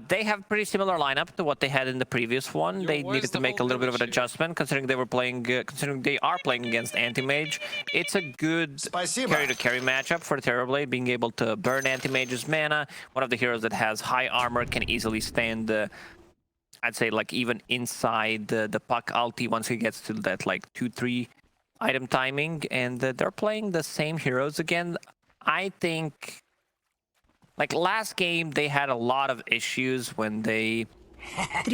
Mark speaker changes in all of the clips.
Speaker 1: They have pretty similar lineup to what they had in the previous one. They needed to make a little bit of an adjustment, considering they were playing, considering they are playing against anti-mage. It's a good carry-to-carry matchup for Terrorblade, being able to burn anti-mage's mana. One of the heroes that has high armor can easily stand, I'd say, like even inside the puck ulti once he gets to that like 2-3 item timing. And they're playing the same heroes again. I think. Like last game, they had a lot of issues when they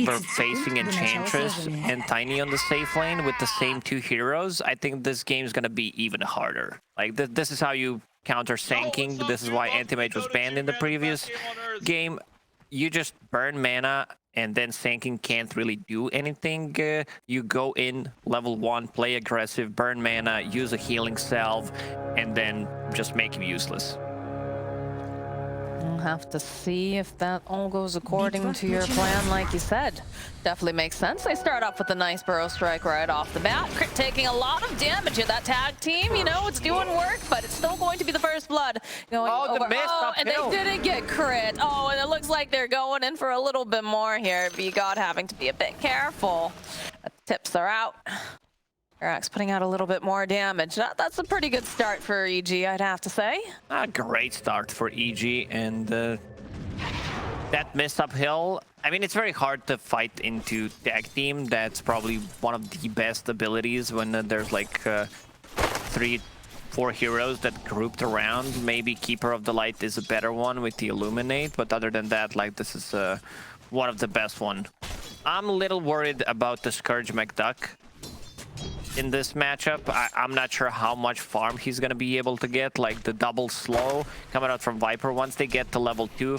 Speaker 1: were facing Enchantress and Tiny on the safe lane with the same two heroes. I think this game is going to be even harder. Like this is how you counter sanking. This is why anti-mage was banned in the previous game. You just burn mana and then sanking can't really do anything. You go in level 1, play aggressive, burn mana, use a healing salve, and then just make him useless.
Speaker 2: We'll have to see if that all goes according to your plan, like you said. Definitely makes sense. They start off with a nice burrow strike right off the bat. Crit taking a lot of damage at that tag team. You know, it's doing work, but it's still going to be the first blood going over.
Speaker 1: The miss
Speaker 2: and they didn't get crit. Oh, and it looks like they're going in for a little bit more here. VGod having to be a bit careful. The tips are out. Arax putting out a little bit more damage. That's a pretty good start for EG, I'd have to say.
Speaker 1: A great start for EG, and that miss uphill. I mean, it's very hard to fight into tag team. That's probably one of the best abilities when there's like 3-4 heroes that grouped around. Maybe Keeper of the Light is a better one with the Illuminate, but other than that, like this is one of the best one. I'm a little worried about the Scourge McDuck in this matchup. I'm not sure how much farm he's going to be able to get, like the double slow coming out from Viper once they get to level 2.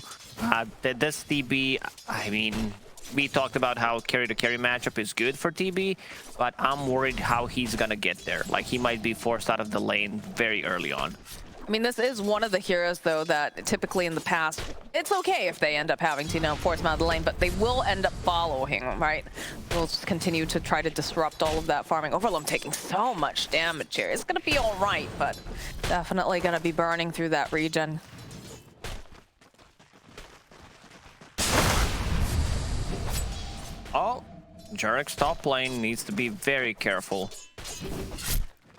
Speaker 1: This TB, I mean, we talked about how carry-to-carry matchup is good for TB, but I'm worried how he's going to get there. Like, he might be forced out of the lane very early on.
Speaker 2: I mean, this is one of the heroes, though, that typically in the past, it's okay if they end up having to, you know, force him out of the lane, but they will end up following him, right? We'll just continue to try to disrupt all of that farming. Overloom taking so much damage here. It's going to be all right, but definitely going to be burning through that regen.
Speaker 1: Oh, Jurek's top lane needs to be very careful.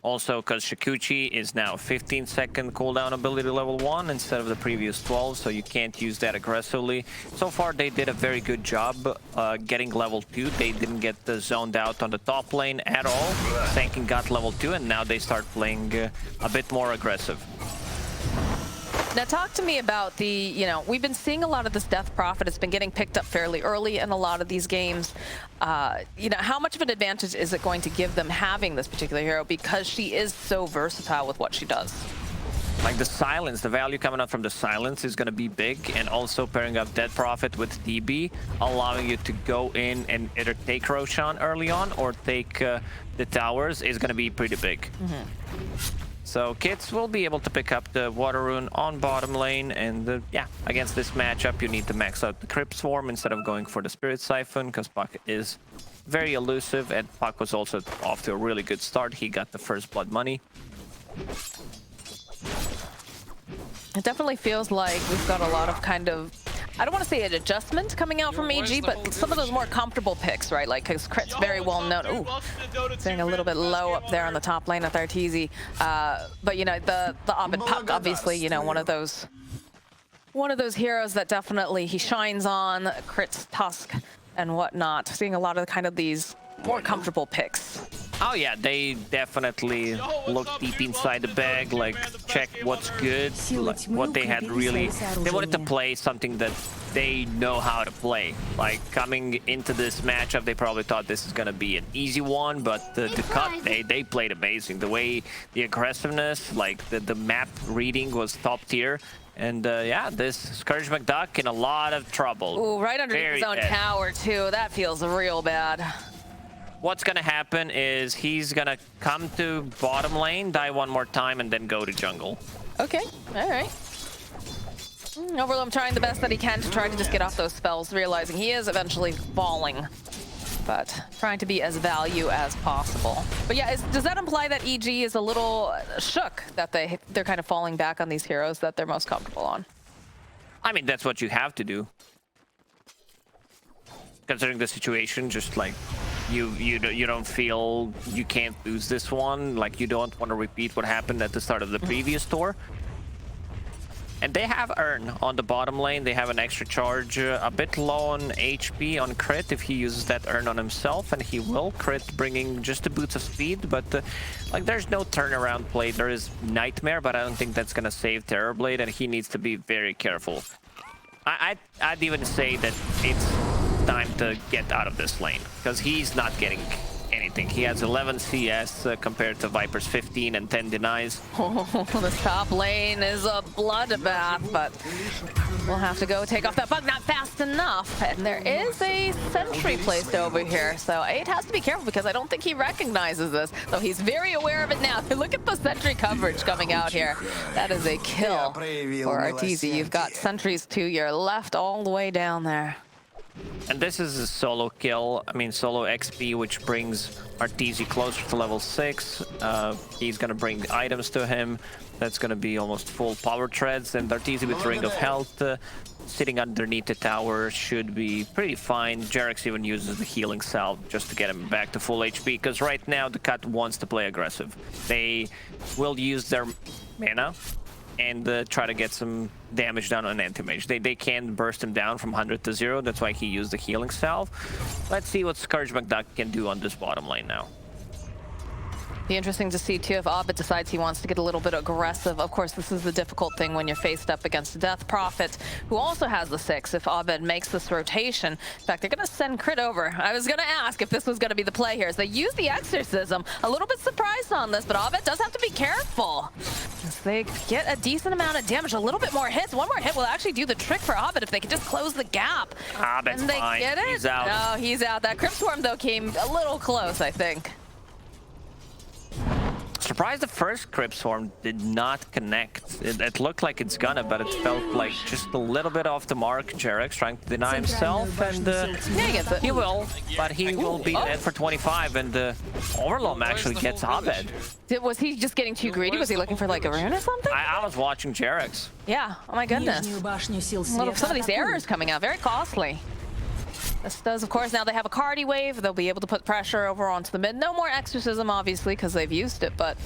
Speaker 1: Also, because Shikuchi is now 15-second cooldown ability level 1 instead of the previous 12, so you can't use that aggressively. So far, they did a very good job getting level 2. They didn't get zoned out on the top lane at all. Sanking got level 2, and now they start playing a bit more aggressive.
Speaker 2: Now talk to me about the, you know, we've been seeing a lot of this Death Prophet. It's been getting picked up fairly early in a lot of these games. You know, how much of an advantage is it going to give them having this particular hero because she is so versatile with what she does?
Speaker 1: Like the silence, the value coming out from the silence is going to be big, and also pairing up Death Prophet with DB, allowing you to go in and either take Roshan early on or take the towers is going to be pretty big. So Kits will be able to pick up the Water Rune on bottom lane, and yeah, against this matchup you need to max out the Crypt Swarm instead of going for the Spirit Siphon, because Puck is very elusive, and Puck was also off to a really good start. He got the first blood money.
Speaker 2: It definitely feels like we've got a lot of kind of, I don't want to say an adjustment coming out from EG, but some of those more comfortable picks, right? Like, because Crit's very well known. Ooh, sitting a little bit low up there on the top lane with ARTEEZY. But, you know, the Ovid Puck, obviously, you know, one of those heroes that definitely he shines on, Crit's Tusk and whatnot. Seeing a lot of kind of these more comfortable picks.
Speaker 1: Oh yeah, they definitely look deep inside the bag, like check what's good, like what they had really, they wanted to play something that they know how to play. Like coming into this matchup, they probably thought this is gonna be an easy one, but the cut, they played amazing. The way, the aggressiveness, like the map reading was top tier. And yeah, this Scourge McDuck in a lot of trouble.
Speaker 2: Ooh, right underneath his own tower too. That feels real bad.
Speaker 1: What's gonna happen is he's gonna come to bottom lane, die one more time, and then go to jungle.
Speaker 2: Okay, all right. Overloom trying the best that he can to try to just get off those spells, realizing he is eventually falling, but trying to be as value as possible. But yeah, does that imply that EG is a little shook that they're kind of falling back on these heroes that they're most comfortable on?
Speaker 1: I mean, that's what you have to do. considering the situation, just like you don't feel you can't lose this one. Like you don't want to repeat what happened at the start of the previous tour. And they have Urn on the bottom lane. They have an extra charge, a bit low on HP on crit if he uses that Urn on himself, and he will crit, bringing just the boots of speed. But like there's no turnaround play. There is Nightmare, but I don't think that's gonna save Terrorblade, and he needs to be very careful. I'd even say that it's time to get out of this lane, because he's not getting anything. He has 11 CS compared to Viper's 15 and 10 denies.
Speaker 2: Oh, this top lane is a bloodbath, but we'll have to go take off that bug. Not fast enough. And there is a sentry placed over here, so it has to be careful because I don't think he recognizes this. So he's very aware of it now. Look at the sentry coverage coming out here. That is a kill for ARTEEZY. You've got sentries to your left all the way down there.
Speaker 1: And this is a solo kill, I mean solo XP, which brings ARTEEZY closer to level 6. He's gonna bring items to him. That's gonna be almost full power treads, and ARTEEZY with Ring of Health sitting underneath the tower should be pretty fine. JerAx even uses the healing salve just to get him back to full HP, because right now the Cut wants to play aggressive. They will use their mana and try to get some damage down on anti-mage. They can burst him down from 100 to 0. That's why he used the healing salve. Let's see what Scourge McDuck can do on this bottom lane now.
Speaker 2: Be interesting to see, too, if Abed decides he wants to get a little bit aggressive. Of course, this is the difficult thing when you're faced up against Death Prophet, who also has the 6. If Abed makes this rotation, in fact, they're going to send Crit over. I was going to ask if this was going to be the play here, as they use the Exorcism. A little bit surprised on this, but Abed does have to be careful, as they get a decent amount of damage, a little bit more hits. One more hit will actually do the trick for Abed if they can just close the gap.
Speaker 1: Abed's
Speaker 2: and they
Speaker 1: fine.
Speaker 2: get it?
Speaker 1: He's out.
Speaker 2: No, he's out. That Crypt Swarm, though, came a little close, I think.
Speaker 1: Surprised the first Crypt Swarm did not connect. It looked like it's gonna, but it felt like just a little bit off the mark. JerAx trying to deny himself, and he will, but he will be dead for 25, and Overloam actually gets Abed.
Speaker 2: Was he just getting too greedy? Was he looking for like a rune or something?
Speaker 1: I was watching JerAx.
Speaker 2: Yeah, oh my goodness. Some of these errors coming out, very costly. This does, of course, now they have a Cardi wave. They'll be able to put pressure over onto the mid. No more Exorcism, obviously, because they've used it, but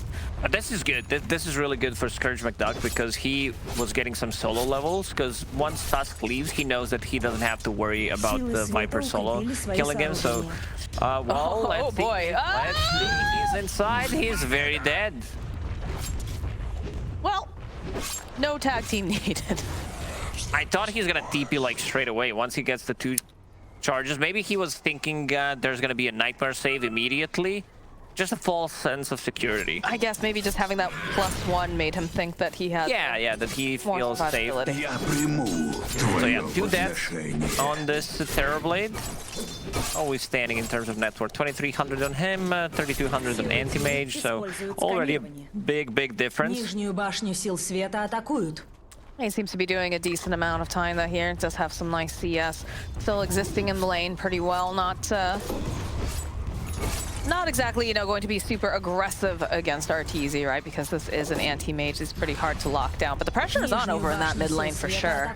Speaker 1: this is good. This is really good for Scourge McDuck, because he was getting some solo levels, because once Tusk leaves, he knows that he doesn't have to worry about the Viper solo killing him, so well, let's see. Let's see. He's inside. He's very dead.
Speaker 2: Well, no tag team needed.
Speaker 1: I thought he's gonna TP like straight away once he gets the 2 charges. Maybe he was thinking there's gonna be a Nightmare save immediately. Just a false sense of security.
Speaker 2: I guess maybe just having that +1 made him think that he had
Speaker 1: that he feels safe. So yeah, 2 deaths on this Terrorblade. Always standing in terms of net worth. 2,300 on him, 3,200 on anti-mage, so already a big difference.
Speaker 2: He seems to be doing a decent amount of time though here. Does have some nice CS. Still existing in the lane pretty well. Not exactly, you know, going to be super aggressive against ARTEEZY, right? Because this is an anti-mage. It's pretty hard to lock down. But the pressure is on over in that mid lane for sure.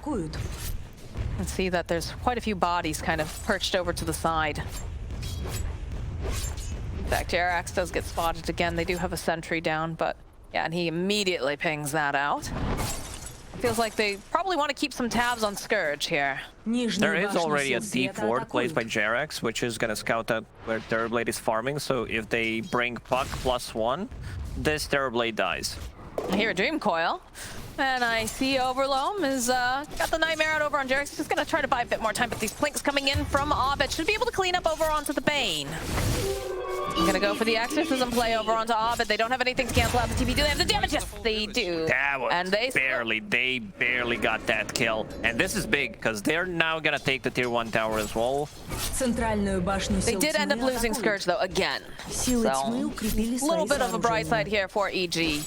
Speaker 2: And see that there's quite a few bodies kind of perched over to the side. In fact, JerAx does get spotted again. They do have a sentry down, but yeah, and he immediately pings that out. Feels like they probably want to keep some tabs on Scourge here.
Speaker 1: There is already a deep ward placed by JerAx, which is going to scout out where Terrorblade is farming, so if they bring Puck +1, this Terrorblade dies.
Speaker 2: I hear a Dream Coil, and I see Overloam is got the Nightmare out over on JerAx. He's just going to try to buy a bit more time, but these plinks coming in from Abed should be able to clean up over onto the Bane. I'm gonna go for the Exorcism play over onto Abed. They don't have anything to cancel out the TP. Do they have the damage? Yes, they do.
Speaker 1: That was
Speaker 2: and they
Speaker 1: barely got that kill. And this is big, because they're now gonna take the tier 1 tower as well.
Speaker 2: They did end up losing Scourge though, again. So, a little bit of a bright side here for EG.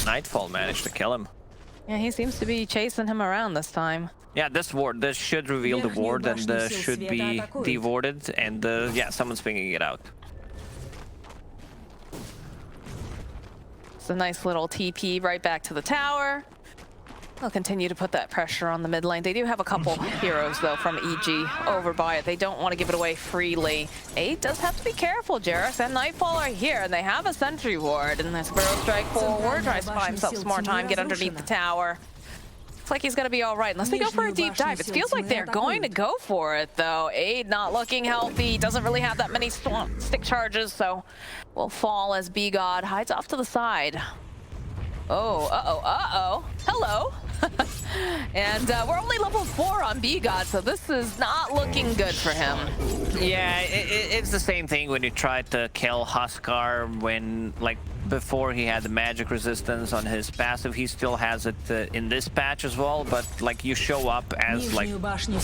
Speaker 1: Nightfall managed to kill him.
Speaker 2: Yeah, he seems to be chasing him around this time.
Speaker 1: Yeah, this should reveal the ward, and should be dewarded, and yeah, someone's pinging it out.
Speaker 2: It's a nice little TP right back to the tower. They'll continue to put that pressure on the mid lane. They do have a couple heroes, though, from EG over by it. They don't want to give it away freely. A does have to be careful. Jerax and Nightfall are here, and they have a sentry ward. And this Burrow Strike forward tries to buy himself some more time, get underneath the tower. Looks like he's going to be all right, unless they go for a deep dive. It feels like they're going to go for it, though. Aid not looking healthy. Doesn't really have that many stick charges, so will fall as B-God hides off to the side. Oh, hello. And we're only level 4 on B-God, so this is not looking good for him.
Speaker 1: Yeah, it's the same thing when you try to kill Huskar when, like, before he had the magic resistance on his passive. He still has it in this patch as well, but like you show up as like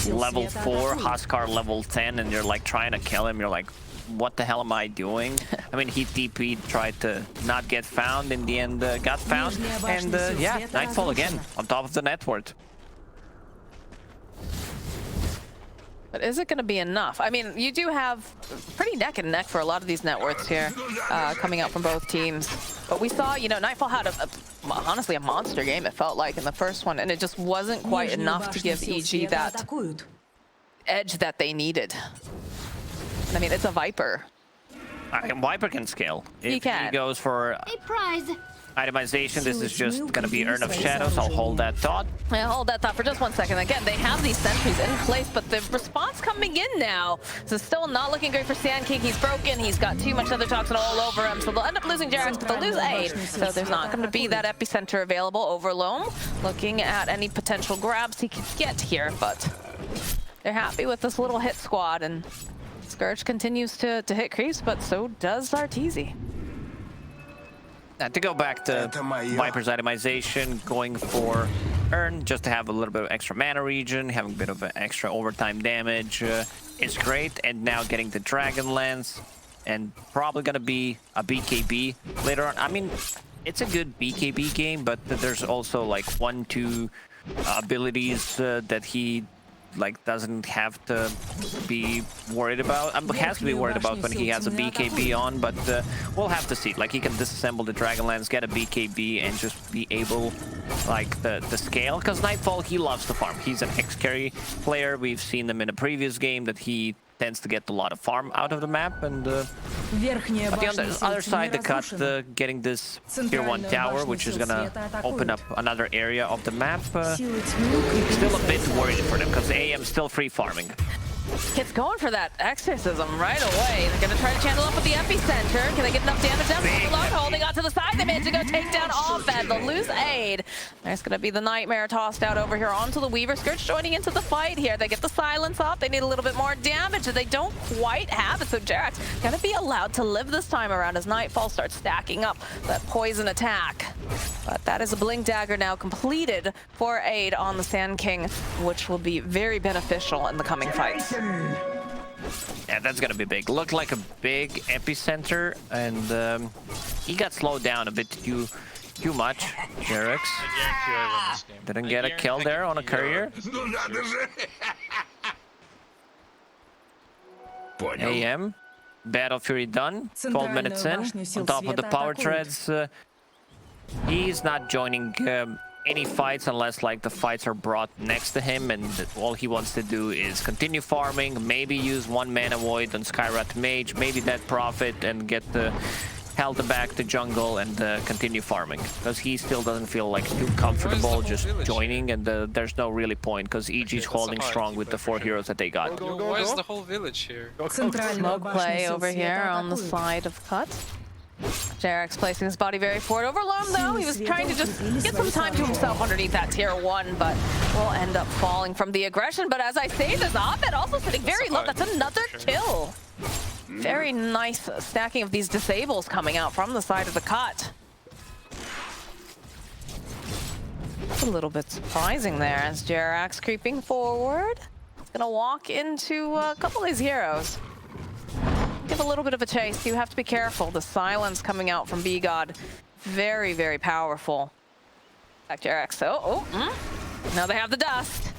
Speaker 1: level 4, Huskar level 10, and you're like trying to kill him, you're like, what the hell am I doing? I mean, he TP'd, tried to not get found, in the end got found, and yeah, Nightfall again on top of the net ward.
Speaker 2: But is it going to be enough? I mean, you do have pretty neck and neck for a lot of these net worths here coming out from both teams. But we saw, you know, Nightfall had honestly a monster game, it felt like, in the first one, and it just wasn't quite enough to give EG that edge that they needed. I mean, it's a Viper.
Speaker 1: Viper can scale.
Speaker 2: He can.
Speaker 1: He goes for
Speaker 3: A prize.
Speaker 1: itemization. This is just going to be Urn of Shadows. I'll hold that thought.
Speaker 2: Yeah, hold that thought for just 1 second. Again, they have these sentries in place, but the response coming in now. So still not looking great for Sand King. He's broken. He's got too much other toxin all over him. So they'll end up losing Jerax, but they'll lose Aid. So there's not going to be that epicenter available over Loam. Looking at any potential grabs he could get here, but they're happy with this little hit squad. And Scourge continues to hit creeps, but so does ARTEEZY.
Speaker 1: To go back to Viper's itemization, going for Urn just to have a little bit of extra mana regen, having a bit of extra overtime damage is great. And now getting the Dragon Lance, and probably going to be a BKB later on. I mean, it's a good BKB game, but there's also like 1-2 abilities that he doesn't have to be worried about. Has to be worried about when he has a BKB on, but we'll have to see. Like, he can disassemble the Dragonlance, get a BKB, and just be able, like, the scale. Because Nightfall, he loves to farm. He's an X-carry player. We've seen him in a previous game that he tends to get a lot of farm out of the map, and but on the other side, the cut getting this tier 1 tower, which is gonna open up another area of the map. Still a bit worried for them because AM still free farming.
Speaker 2: Kids going for that exorcism right away. They're going to try to channel up with the epicenter. Can they get enough damage down? Overload holding on to the side. They managed to go take down Offed. They'll lose Aid. There's going to be the Nightmare tossed out over here onto the Weaver. Scourge joining into the fight here. They get the silence off. They need a little bit more damage that they don't quite have it. So Jerax going to be allowed to live this time around as Nightfall starts stacking up that poison attack. But that is a Blink Dagger now completed for Aid on the Sand King, which will be very beneficial in the coming fights.
Speaker 1: Yeah, that's gonna be big. Looked like a big epicenter, and he got slowed down a bit too much. Jerax didn't get a kill there on a courier. AM, Battle Fury done. 12 minutes in. On top of the power treads, he's not joining any fights unless like the fights are brought next to him, and all he wants to do is continue farming, maybe use 1 mana void on Skyrat Mage, maybe that profit and get the health back to jungle and continue farming, because he still doesn't feel like too comfortable just joining, and there's no really point because EG's holding strong with the 4 heroes that they got.
Speaker 4: Where's the whole village here?
Speaker 2: Smoke play over here on the side of Cut. Jerax placing his body very forward. Over Loam, though, he was trying to just get some time to himself underneath that tier 1, but will end up falling from the aggression. But as I say, this Offed also sitting very low. That's another kill. Very nice stacking of these disables coming out from the side of the Cut. It's a little bit surprising there as Jerax creeping forward. He's gonna walk into a couple of these heroes. Give a little bit of a chase. You have to be careful. The silence coming out from B-God, very, very powerful. Back Jerax. Now they have the dust.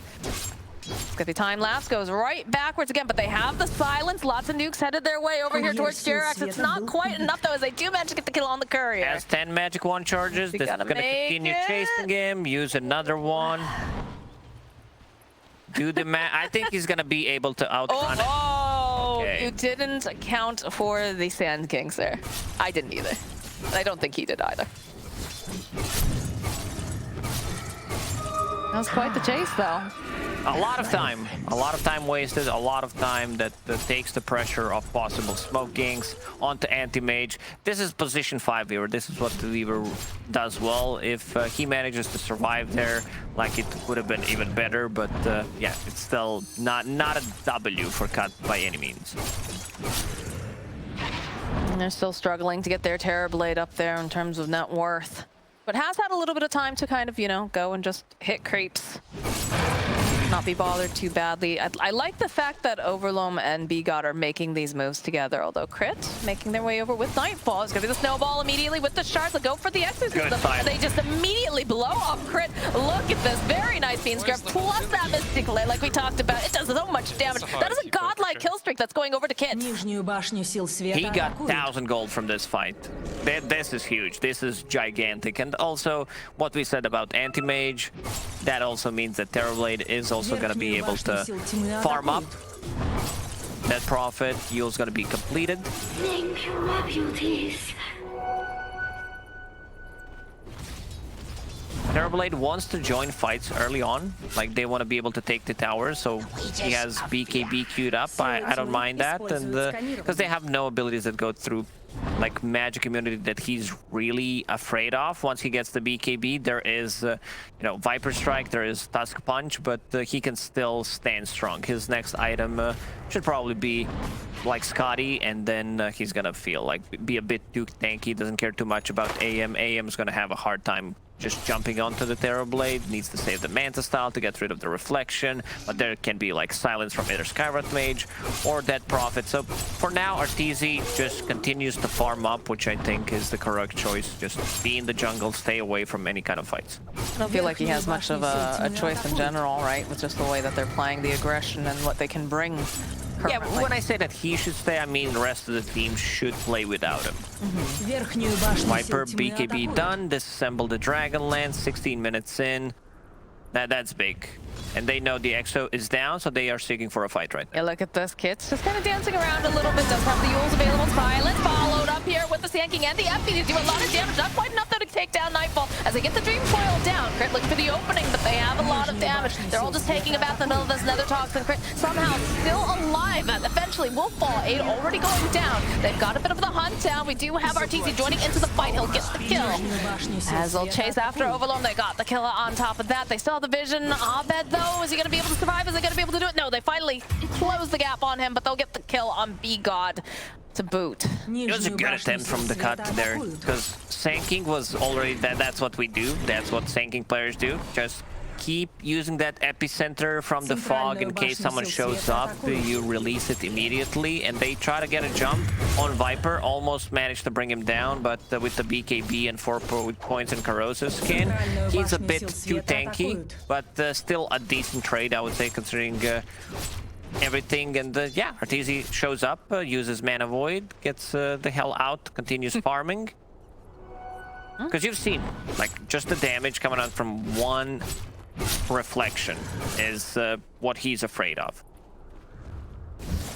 Speaker 2: It's gonna be time lapse, goes right backwards again, but they have the silence. Lots of nukes headed their way over here towards Jerax. It's not quite enough though, as they do manage to get the kill on the courier.
Speaker 1: Has 10 magic wand charges. This is gonna continue chasing him. Use another one. Do the I think he's gonna be able to outrun it.
Speaker 2: Oh,
Speaker 1: Okay.
Speaker 2: you didn't account for the Sand Kings there. I didn't either. I don't think he did either. That was quite the chase, though.
Speaker 1: A lot of time wasted, a lot of time that takes the pressure of possible smoke ganks onto anti-mage. This is position 5 Weaver. This is what the Weaver does well. If he manages to survive there, like, it would have been even better, but yeah, it's still not a W for Cut by any means.
Speaker 2: And they're still struggling to get their Terror Blade up there in terms of net worth. But has had a little bit of time to kind of, you know, go and just hit creeps. Not be bothered too badly. I like the fact that Overloam and BGod are making these moves together, although Crit making their way over with Nightfall. It's gonna be the snowball immediately with the shards. They'll go for the exorcism, and they just immediately blow off Crit. Look at this, very nice beam scrap, plus that Mystic Lay, like we talked about. It does so much damage. That is a godlike kill streak that's going over to Kit.
Speaker 1: He got 1,000 gold from this fight. This is huge. This is gigantic. And also, what we said about anti-mage, that also means that Terrorblade is also going to be able to farm up. That profit yield's going to be completed.
Speaker 3: Thank you, my beauties.
Speaker 1: Terrorblade wants to join fights early on, like they want to be able to take the towers, so he has BKB queued up. I don't mind that, and because they have no abilities that go through like magic immunity that he's really afraid of. Once he gets the BKB, there is you know, Viper Strike, there is Tusk Punch, but he can still stand strong. His next item should probably be like Scotty, and then he's gonna feel like be a bit too tanky, doesn't care too much about AM. AM is gonna have a hard time just jumping onto the Terrorblade, needs to save the Manta style to get rid of the reflection, but there can be like silence from either Skywrath Mage or Dead Prophet. So for now, ARTEEZY just continues to farm up, which I think is the correct choice. Just be in the jungle, stay away from any kind of fights.
Speaker 2: I don't feel like he has much of a choice in general, right? With just the way that they're playing the aggression and what they can bring.
Speaker 1: Yeah, but when I say that he should stay, I mean the rest of the team should play without him. Viper, BKB done, disassemble the Dragonlance, 16 minutes in. That's big. And they know the EXO is down, so they are seeking for a fight right now.
Speaker 2: Yeah, look at this, Kit's just kind of dancing around a little bit. Does have the Yules available. Silence followed up here with the Sand King and the FP to do a lot of damage. Not quite enough though to take down Nightfall as they get the Dream Coil down. Crit looking for the opening, but they have a lot of damage. They're all just taking about the middle of this Nether Toxin. Crit somehow still alive, and eventually will fall. 8 already going down. They've got a bit of the hunt down. We do have ARTEEZY joining into the fight. He'll get the kill. As they'll chase after Overloam, they got the kill on top of that. They still have the vision. Abed though, is he going to be able to survive? Is he going to be able to do it? No, they finally close the gap on him, but they'll get the kill on BGod to boot.
Speaker 1: It was a good attempt from the Cut there, because Sanking was already, that's what we do. That's what Sanking players do. Just keep using that epicenter from the fog in case someone shows up. You release it immediately, and they try to get a jump on Viper. Almost managed to bring him down, but with the BKB and 4 points in Corrosive skin, he's a bit too tanky, but still a decent trade, I would say, considering everything. And yeah, ARTEEZY shows up, uses Mana Void, gets the hell out, continues farming. Because you've seen, like, just the damage coming out from one reflection is what he's afraid of.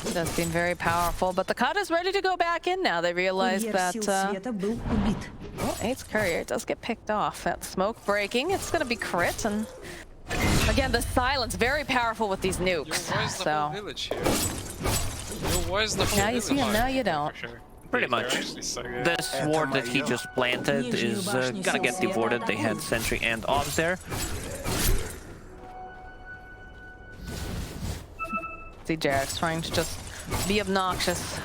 Speaker 2: That's been very powerful, but the Cut is ready to go back in now. They realize that oh, 8's courier does get picked off. That smoke breaking, it's going to be Crit, and again, the silence very powerful with these nukes. So now you see him, now you don't.
Speaker 1: Pretty much. The sword that he just planted is gonna get devoted. They had Sentry and Obs there.
Speaker 2: See Jerax trying to just be obnoxious.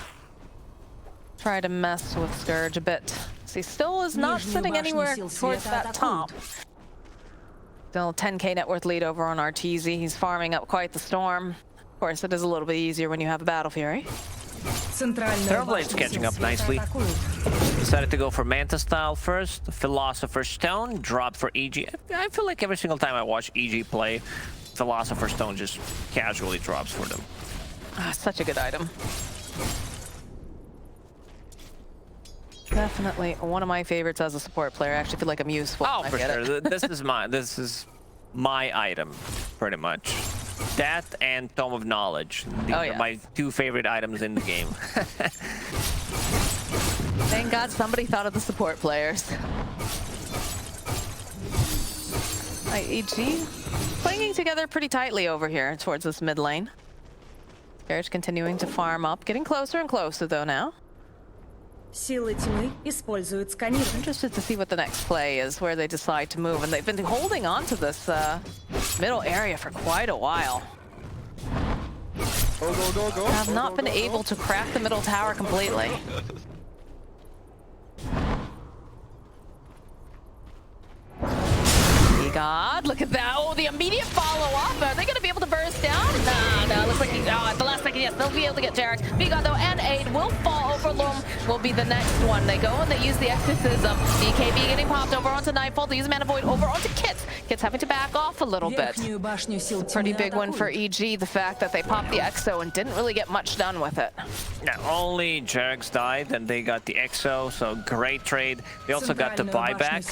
Speaker 2: Try to mess with Scourge a bit. See, still is not sitting anywhere towards that top. Still 10k net worth lead over on ARTEEZY. He's farming up quite the storm. Of course, it is a little bit easier when you have a Battle Fury.
Speaker 1: Terrorblade's catching up nicely. Decided to go for Manta style first. Philosopher's Stone dropped for EG. I feel like every single time I watch EG play, Philosopher's Stone just casually drops for them.
Speaker 2: Ah, such a good item. Definitely one of my favorites as a support player. I actually feel like I'm useful.
Speaker 1: Oh,
Speaker 2: when I
Speaker 1: for
Speaker 2: get
Speaker 1: sure.
Speaker 2: it.
Speaker 1: This is my item, pretty much. That and Tome of Knowledge. These are my two favorite items in the game.
Speaker 2: Thank God somebody thought of the support players. EG clinging together pretty tightly over here towards this mid lane. Carriage continuing to farm up, getting closer and closer though now.
Speaker 4: Силы тьмы используют сканирование.
Speaker 2: Interested to see what the next play is, where they decide to move, and they've been holding on to this middle area for quite a while.
Speaker 5: Go.
Speaker 2: Have not been able to crack the middle tower completely. God, look at that. Oh, the immediate follow-up. Are they going to be able to burst down? No. Looks like at the last second, yes, they'll be able to get Jarek. Vigod, though, and Aid will fall. Overloom will be the next one. They go and they use the exorcism. BKB getting popped over onto Nightfall. They use Mana Void over onto Kits. Kits having to back off a little bit. Pretty big one for EG, the fact that they popped the Exo and didn't really get much done with it.
Speaker 1: Yeah, only Jarek's died, and they got the Exo, so great trade. They also got the buyback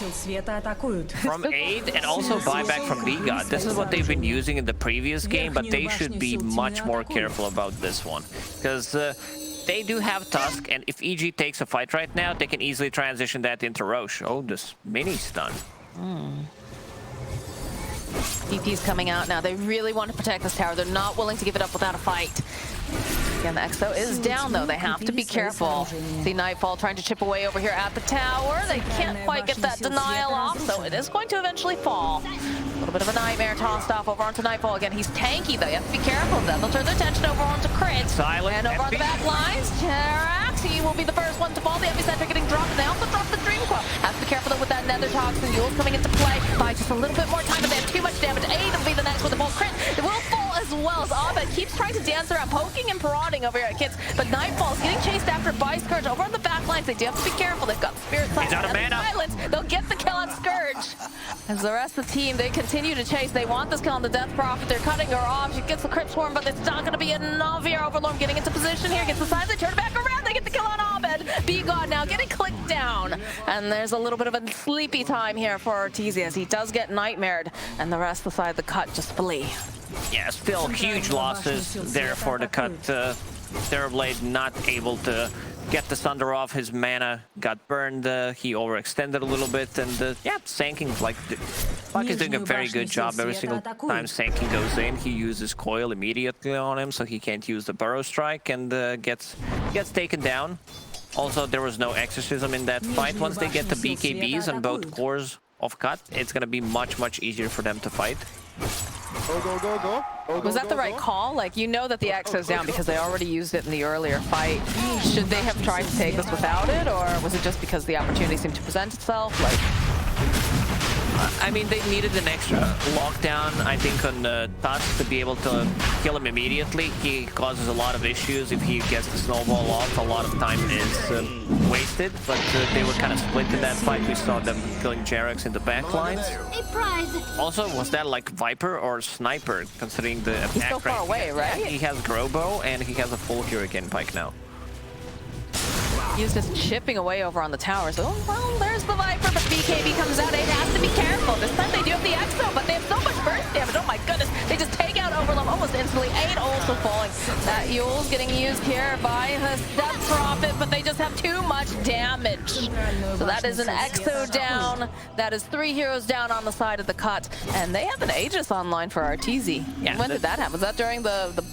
Speaker 1: from Aid, and also buyback from Vigod. This is what they've been using in the previous game, but they should be much more careful about this one. Because they do have Tusk, and if EG takes a fight right now, they can easily transition that into Roche. Oh, this mini stun.
Speaker 2: DP's coming out now. They really want to protect this tower. They're not willing to give it up without a fight. Again, the Exo is down, though. They have to be careful. See Nightfall trying to chip away over here at the tower. They can't quite get that denial off, so it is going to eventually fall. A little bit of a nightmare tossed off over onto Nightfall. Again, he's tanky, though. You have to be careful of that. They'll turn their attention over onto Crit.
Speaker 1: Silent
Speaker 2: and over on the back lines, Terax, he will be the first one to fall. The epicenter getting dropped, and they also drop the Dream Coil. Have to be careful, though, with that Nether Toxin. Yule's coming into play. Buy just a little bit more time, but they have too much damage. Aid will be the next one to fall. Crit, it will fall as well as Abed keeps trying to dance around, poking and prodding over here at Kits, but Nightfall's getting chased after by Scourge over on the back lines. They do have to be careful. They've got the Spirit Sight and Silence. They'll get the kill on Scourge. As the rest of the team, they continue to chase. They want this kill on the Death Prophet. They're cutting her off. She gets the Crypt Swarm, but it's not going to be enough here. Overlord getting into position here. Gets the side. They turn back around. They get the kill on Abed. Vigod now getting clicked down. And there's a little bit of a sleepy time here for ARTEEZY as he does get nightmared. And the rest of the side of the cut just flee.
Speaker 1: Yeah, still huge losses there for the cut. Terrorblade not able to get the Sunder off. His mana got burned. He overextended a little bit, and yeah, Sanking, like, Puck is doing a very good job. Every single time Sanking goes in, he uses Coil immediately on him, so he can't use the Burrow Strike, and gets taken down. Also, there was no Exorcism in that fight. Once they get the BKBs on both cores of Cut, it's gonna be much easier for them to fight.
Speaker 5: Go.
Speaker 2: Was that the right call? Like, you know that the Exo's down because they already used it in the earlier fight. Should they have tried to take this without it, or was it just because the opportunity seemed to present itself? Like,
Speaker 1: I mean, they needed an extra lockdown, I think, on Tusk to be able to kill him immediately. He causes a lot of issues. If he gets the snowball off, a lot of time is wasted, but they were kind of split in that fight. We saw them killing Jarex in the back lines.
Speaker 3: A prize.
Speaker 1: Also, was that like Viper or Sniper, considering the attack?
Speaker 2: he's so far away, right?
Speaker 1: Yeah, he has Grobo, and he has a full Hurricane Pike now.
Speaker 2: He's just chipping away over on the towers. Oh, well, there's the Viper, but BKB comes out. It has to be careful. This time they do have the Exo, but they have so much burst damage. Oh my goodness. They just take out Overlord almost instantly. Aid also falling. That Yule's getting used here by the Death Prophet, but they just have too much damage. So that is an Exo down. That is 3 heroes down on the side of the cut. And they have an Aegis online for ARTEEZY.
Speaker 1: Yeah,
Speaker 2: when did that happen? Was that during the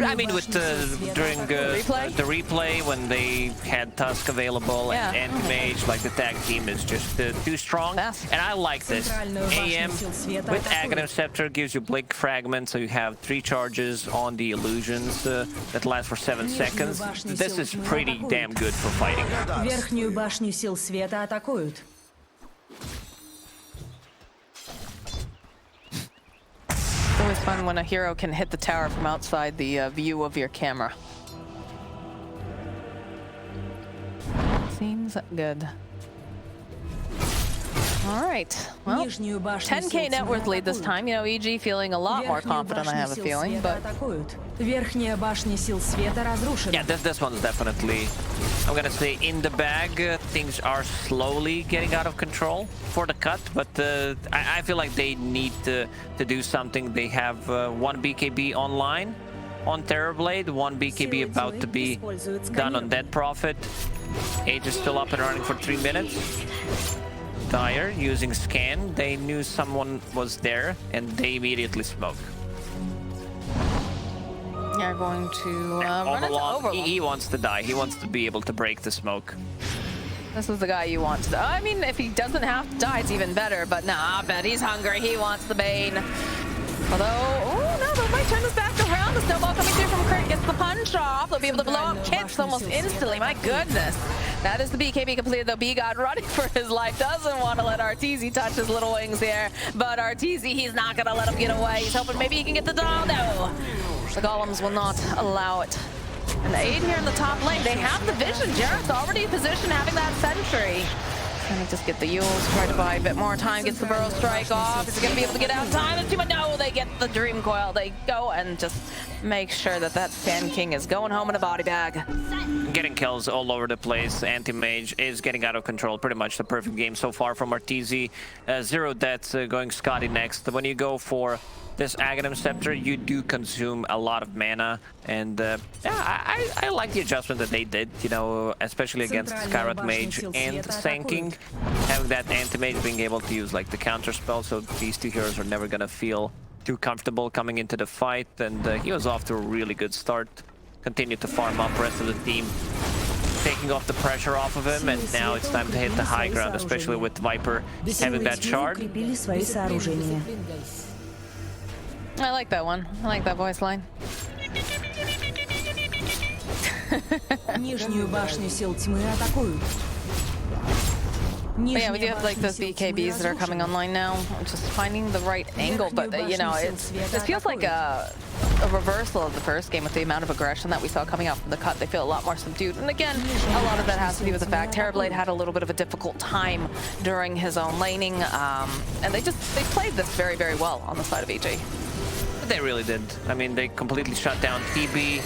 Speaker 1: I mean, with during the replay when they had Tusk available and anti-mage, like the tag team is just too strong. And I like this. AM with Aghanim Scepter gives you Blink Fragment, so you have 3 charges on the illusions that last for 7 seconds. This is pretty damn good for fighting.
Speaker 4: Верхнюю башню сил света атакуют.
Speaker 2: It's always fun when a hero can hit the tower from outside the view of your camera. Seems good. All right. Well,
Speaker 4: Нижнюю башню
Speaker 2: 10k
Speaker 4: сил
Speaker 2: net
Speaker 4: тьмы
Speaker 2: worth lead this
Speaker 4: атакуют.
Speaker 2: time. You know, EG feeling a lot more
Speaker 4: Верхнюю
Speaker 2: confident, I
Speaker 4: башню
Speaker 2: have a
Speaker 4: сил
Speaker 2: feeling,
Speaker 4: света
Speaker 2: but
Speaker 4: атакуют. Верхняя башня сил света разрушена.
Speaker 1: Yeah, this one's definitely, I'm gonna say, in the bag. Things are slowly getting out of control for the cut, but I feel like they need to do something. They have one BKB online on Terrorblade, one BKB about to be done on Dead Prophet. Age is still up and running for 3 minutes. Dire using scan. They knew someone was there and they immediately smoke.
Speaker 2: you're going to run into
Speaker 1: Overlong,
Speaker 2: Overlong.
Speaker 1: he wants to die. He wants to be able to break the smoke.
Speaker 2: This is the guy you want to. I mean, if he doesn't have to die, it's even better. But nah, I bet he's hungry. He wants the Bane. Although, oh no, they might turn this back around. The snowball coming through from Kurt gets the punch off. They'll be able to blow up Kits almost instantly. My goodness. That is the BKB completed, though. B-God running for his life. Doesn't want to let ARTEEZY touch his little wings here. But ARTEEZY, he's not going to let him get away. He's hoping maybe he can get the doll. No. The golems will not allow it. And the aid here in the top lane, they have the vision. Jarrett's already in position having that sentry. Trying to just get the Yules, try to buy a bit more time, gets the Burrow Strike off. Is he going to be able to get out in time? It's too much. No, they get the Dream Coil. They go and just make sure that that Sand King is going home in a body bag.
Speaker 1: Getting kills all over the place. Anti-Mage is getting out of control. Pretty much the perfect game so far from ARTEEZY. 0 deaths, going Scotty next. When you go for this Aghanim Scepter, you do consume a lot of mana, and yeah, I like the adjustment that they did, you know, especially against Skywrath Mage and Sand King. Having that Anti-Mage being able to use like the counter spell, so these two heroes are never gonna feel too comfortable coming into the fight, and he was off to a really good start. Continued to farm up rest of the team, taking off the pressure off of him, and now it's time to hit the high ground, especially with Viper having that shard.
Speaker 4: Укрепили свои сооружения.
Speaker 2: I like that one. I like that voice line.
Speaker 4: Нижнюю башню сил тьмы атакуют.
Speaker 2: But yeah, we do have like those BKBs that are coming online now. Just finding the right angle, but you know, this feels like a reversal of the first game with the amount of aggression that we saw coming out from the cut. They feel a lot more subdued, and again, a lot of that has to do with the fact Terrorblade had a little bit of a difficult time during his own laning, and they played this very, very well on the side of EG.
Speaker 1: They really did. I mean, they completely shut down TB.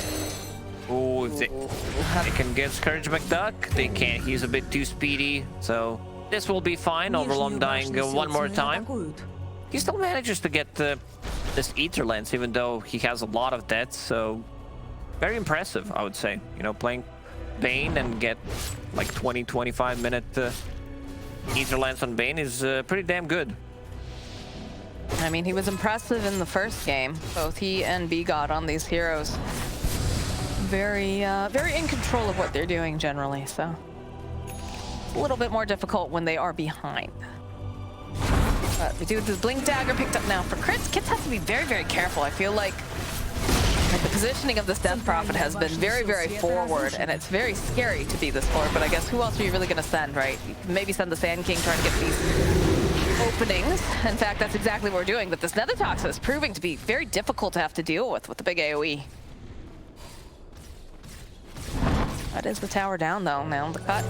Speaker 1: Oh, if they can get Scourge McDuck, they can't. He's a bit too speedy, so this will be fine. Overlong dying one more time. He still manages to get this Ether Lance, even though he has a lot of deaths, so very impressive, I would say. You know, playing Bane and get like 20-25 minute Ether Lance on Bane is pretty damn good.
Speaker 2: I mean, he was impressive in the first game. Both he and B-God on these heroes. Very in control of what they're doing generally, so. A little bit more difficult when they are behind. But we do have the Blink Dagger picked up now for Crits. Kits has to be very, very careful. I feel like the positioning of this Death Prophet has been very, very forward, and it's very scary to be this forward, but I guess who else are you really going to send, right? You can maybe send the Sand King trying to get these openings. In fact, that's exactly what we're doing, but this Nether Toxin is proving to be very difficult to have to deal with the big AoE. That is the tower down, though. Now the cut.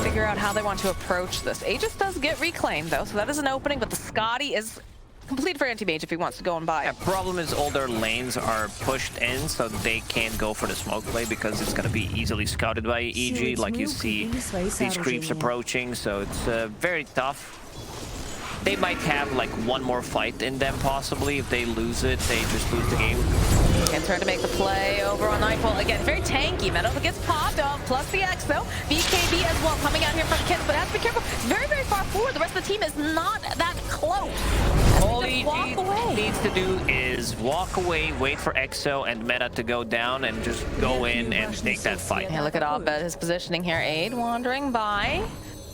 Speaker 2: Figure out how they want to approach this. Aegis does get reclaimed, though, so that is an opening, but the Scotty is complete for anti-mage if he wants to go and buy.
Speaker 1: Yeah, problem is all their lanes are pushed in, so they can't go for the smoke play because it's going to be easily scouted by EG, like you see these creeps approaching, so it's very tough. They might have like one more fight in them possibly. If they lose it, they just lose the game.
Speaker 2: And trying to make the play over on Nightfall. Again, very tanky. Meadow gets popped off, plus the X though. BKB as well coming out here from Kids, but have to be careful. It's very, very far forward. The rest of the team is not that close.
Speaker 1: All he needs to do is walk away, wait for EXO and Meta to go down, and just go in and take that fight.
Speaker 2: Yeah, look at Abed, his positioning here. Aid wandering by.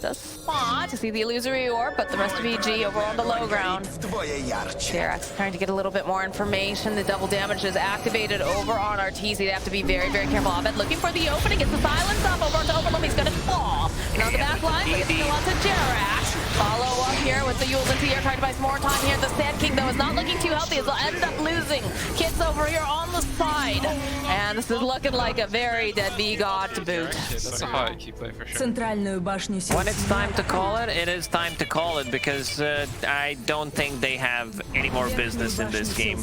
Speaker 2: Does spot to see the illusory orb, but the rest of EG over on the low ground. Jerax trying to get a little bit more information. The double damage is activated over on ARTEEZY. They have to be very, very careful. Abed looking for the opening. Gets the silence up over onto Overloom. He's going to fall. And on the back line, but it's still onto Jerax. Follow up here with the Yules into the air, trying to buy some more time here. The Sand King, though, is not looking too healthy. He'll end up losing. Kids over here on the side. And this is looking like a very dead V-God to boot.
Speaker 6: That's a high key play for sure.
Speaker 4: Центральную башню сил
Speaker 1: When it's time to call it. It is time to call it because I don't think they have any more business in this game.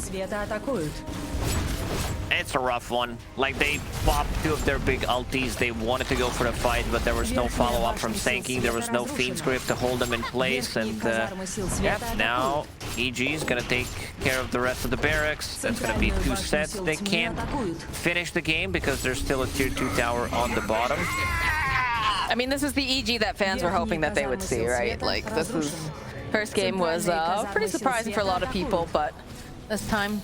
Speaker 1: It's a rough one. Like, they popped 2 of their big ultis. They wanted to go for the fight, but there was no follow-up from Senking. There was no Fiend's Grip to hold them in place. And yeah, now EG is gonna take care of the rest of the barracks. That's gonna be 2 sets. They can't finish the game because there's still a tier 2 tower on the bottom.
Speaker 2: I mean, this is the EG that fans were hoping that they would see, right? Like, this is... First game was pretty surprising for a lot of people, but this time...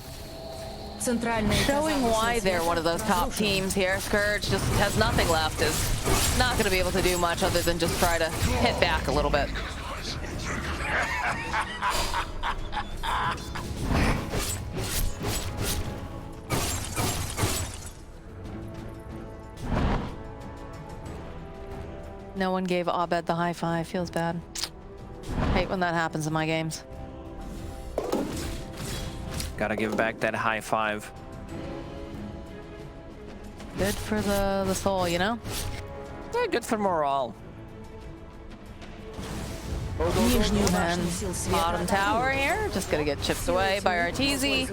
Speaker 2: showing why they're one of those top teams here. Scourge just has nothing left, is not going to be able to do much other than just try to hit back a little bit. No one gave Abed the high five. Feels bad. Hate when that happens in my games.
Speaker 1: Gotta give back that high five.
Speaker 2: Good for the soul, you know?
Speaker 1: Yeah, good for morale.
Speaker 2: And bottom tower here, just gonna get chipped away by ARTEEZY.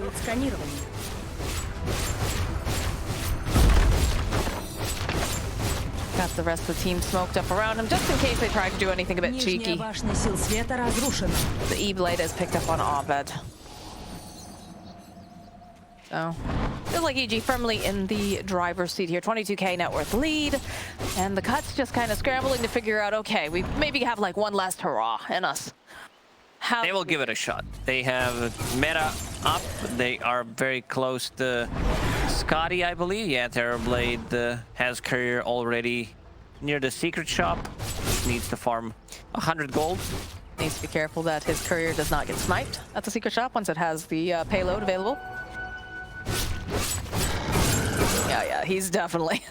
Speaker 2: Got the rest of the team smoked up around him, just in case they try to do anything a bit cheeky. The E-Blade is picked up on Abed. So, feels like EG firmly in the driver's seat here. 22k net worth lead. And the Cuts just kind of scrambling to figure out, okay, we maybe have like one last hurrah in us.
Speaker 1: They will give it a shot. They have meta up. They are very close to Scotty, I believe. Yeah, Terrorblade has career already near the secret shop. Needs to farm 100 gold.
Speaker 2: Needs to be careful that his courier does not get sniped at the secret shop once it has the payload available. Yeah, he's definitely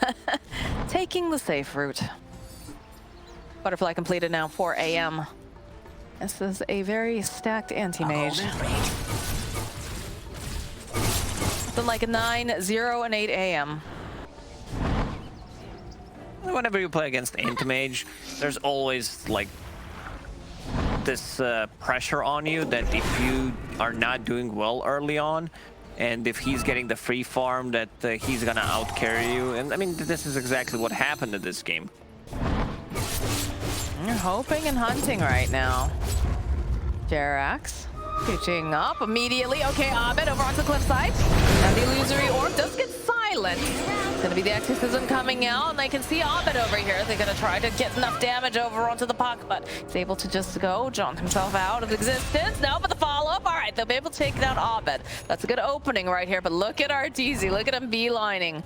Speaker 2: taking the safe route. Butterfly completed now, 4 AM. This is a very stacked anti-mage. Something like a 9, 0, and 8 AM.
Speaker 1: Whenever you play against anti-mage, there's always like this pressure on you that if you are not doing well early on, and if he's getting the free farm, that he's gonna outcarry you. And I mean, this is exactly what happened in this game.
Speaker 2: You're hoping and hunting right now. Jerax pitching up immediately. Okay, Abed over onto the cliffside. And the illusory orb does get silent. It's gonna be the exorcism coming out, and they can see Abed over here. They're gonna try to get enough damage over onto the puck, but he's able to just go jaunt himself out of existence. No, but the follow-up, all right, they'll be able to take down Abed. That's a good opening right here, but look at ARTEEZY. Look at him beelining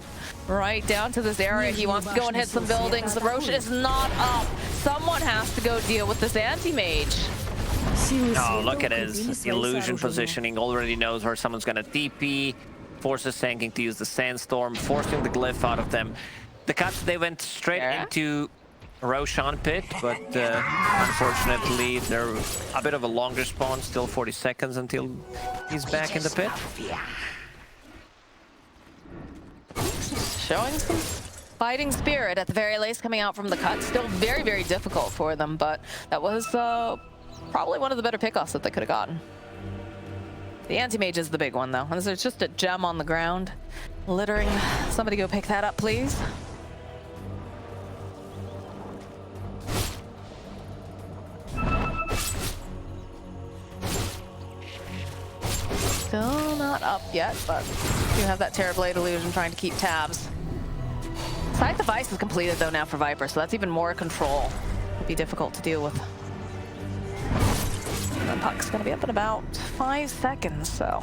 Speaker 2: right down to this area. He wants to go and hit some buildings. The Roche is not up. Someone has to go deal with this anti-mage.
Speaker 1: Oh, look at his illusion positioning. Already knows where someone's gonna TP. Forces Senking to use the Sandstorm, forcing the glyph out of them. The Cuts, they went straight into Roshan pit, but unfortunately they're a bit of a longer spawn, still 40 seconds until he's back in the pit.
Speaker 2: Showing some fighting spirit at the very least coming out from the Cuts. Still very, very difficult for them, but that was probably one of the better pickoffs that they could have gotten. The anti-mage is the big one, though. And there's just a gem on the ground, littering. Somebody go pick that up, please. Still not up yet, but you have that Terrorblade illusion trying to keep tabs. Side device is completed, though, now for Viper, so that's even more control. It'd be difficult to deal with. The puck's gonna be up in about 5 seconds, so.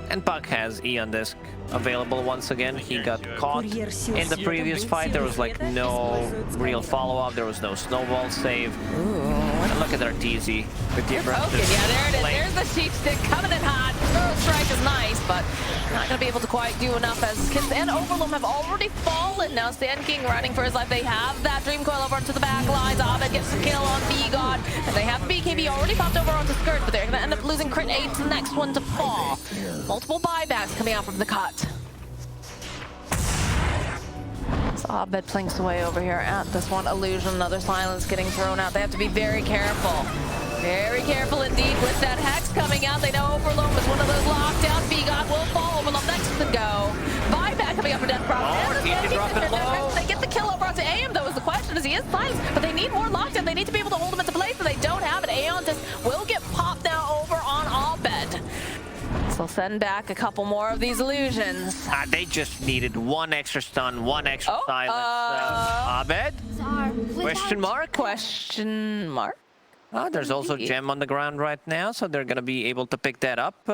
Speaker 1: And Puck has E on disc available once again. He got caught in the previous fight. There was like no real follow-up. There was no snowball save.
Speaker 2: Ooh.
Speaker 1: And look at ARTEEZY with the aggressive
Speaker 2: yeah, there it is.
Speaker 1: play.
Speaker 2: There's the sheep stick coming in hot. Throw strike is nice, but not gonna be able to quite do enough as Kiss and Overloom have already fallen. Now Sand King running for his life. They have that Dream Coil over onto the back lines. Abed gets the kill on B-God. And they have BKB already popped over onto Skirt, but they're gonna end up losing Crit 8 to the next one to fall. Multiple buybacks coming out from the Cut. So Abed playing Sway over here at this one. Illusion, another silence getting thrown out. They have to be very careful. Very careful indeed with that Hex coming out. They know Overloom is one of those lockdowns. Bigot will fall. Overloom next to go. Buyback coming up for Death Cross. They get the kill over onto AM though is the question, as he is silenced. But they need more lockdown. They need to be able to hold him into place, and they don't have it. Aeon just will get popped now over on Abed. So send back a couple more of these illusions.
Speaker 1: They just needed one extra stun, one extra silence. Abed? Question mark?
Speaker 2: Question mark?
Speaker 1: There's also Gem on the ground right now, so they're gonna be able to pick that up.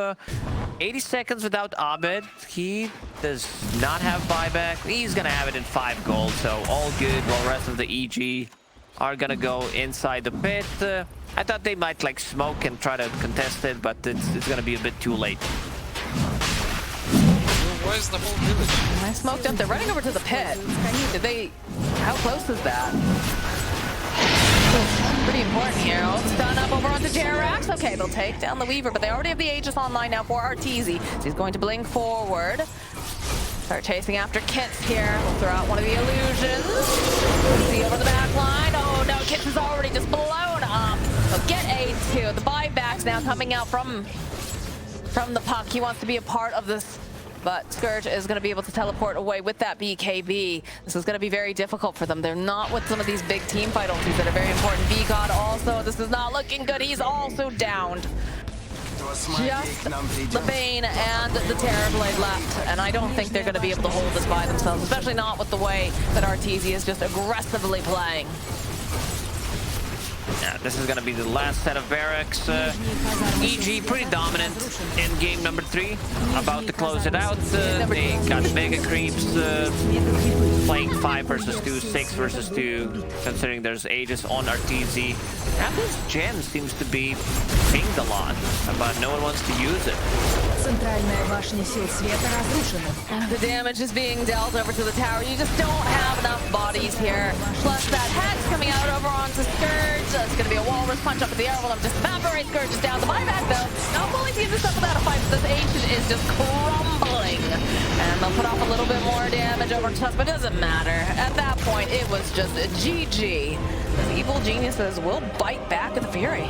Speaker 1: 80 seconds without Abed. He does not have buyback. He's gonna have it in 5 gold, so all good, while the rest of the EG are gonna go inside the pit. I thought they might like smoke and try to contest it, but it's gonna be a bit too late.
Speaker 6: Where's the whole village?
Speaker 2: I smoked up. They're running over to the pit. Did they? How close is that? Pretty important here. Oh, stun up over onto Jerax. Okay, they'll take down the Weaver, but they already have the Aegis online now for ARTEEZY. So he's going to blink forward. Start chasing after Kits here. We'll throw out one of the illusions. Let's see over the back line. Oh no, Kits is already just blown up. So get A2. The buybacks now coming out from the puck. He wants to be a part of this, but Scourge is going to be able to teleport away with that BKB. This is going to be very difficult for them. They're not with some of these big team fight ultis that are very important. VGod also, this is not looking good. He's also downed. Just the Bane and the Terrorblade left, and I don't think they're going to be able to hold this by themselves, especially not with the way that ARTEEZY is just aggressively playing.
Speaker 1: Yeah, this is going to be the last set of barracks. EG pretty dominant in game number 3. About to close it out. They got mega creeps playing 5 versus 2, 6 versus 2, considering there's Aegis on ARTEEZY. And this gem seems to be pinged a lot, but no one wants to use it.
Speaker 4: Центральная башня сил света разрушена.
Speaker 2: The damage is being dealt over to the tower. You just don't have enough bodies here. Plus that Hex coming out over onto Scourge. It's going to be a walrus punch up in the air. Will just evaporate. Scourge is down. The buyback though. Not willing to give this up without a fight. This Ancient is just crumbling. And they'll put off a little bit more damage over to us, but it doesn't matter. At that point, it was just a GG. The evil geniuses will bite back with fury.